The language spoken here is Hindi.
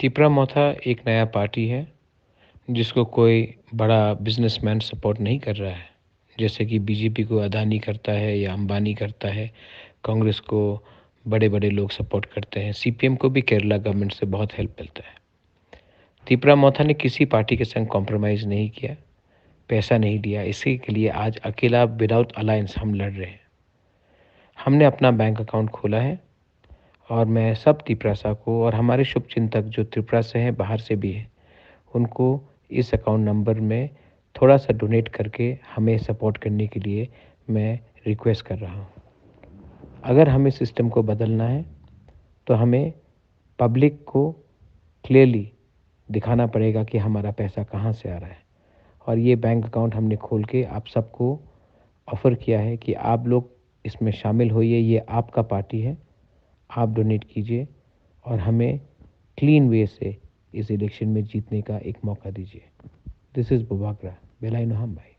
तिपरा मोथा एक नया पार्टी है जिसको कोई बड़ा बिजनेसमैन सपोर्ट नहीं कर रहा है। जैसे कि बीजेपी को अदानी करता है या अंबानी करता है, कांग्रेस को बड़े-बड़े लोग सपोर्ट करते हैं, सीपीएम को भी केरला गवर्नमेंट से बहुत हेल्प मिलता है। तिपरा मोथा ने किसी पार्टी के संग कॉम्प्रोमाइज़ नहीं किया, पैसा नहीं दिया, इसी के लिए आज अकेला विदाउट अलायंस हम लड़ रहे हैं। हमने अपना बैंक अकाउंट खोला है और मैं सब तिपरासा को और हमारे शुभचिंतक जो त्रिपुरा से हैं, बाहर से भी हैं, उनको इस अकाउंट नंबर में थोड़ा-सा डोनेट करके हमें सपोर्ट करने के लिए मैं रिक्वेस्ट कर रहा हूँ। अगर हमें सिस्टम को बदलना है, तो हमें पब्लिक को क्लियरली दिखाना पड़ेगा कि हमारा पैसा कहाँ से आ रहा है। और ये बैंक अकाउंट हमने खोल के आप सबको ऑफ़र किया है कि आप लोग इसमें शामिल होइए, ये आपका पार्टी है, आप डोनेट कीजिए और हमें क्लीन वे से इस इलेक्शन में जीतने का एक मौका दीजिए। दिस इज़ बुबाकरा, बेलाइनो हम भाई।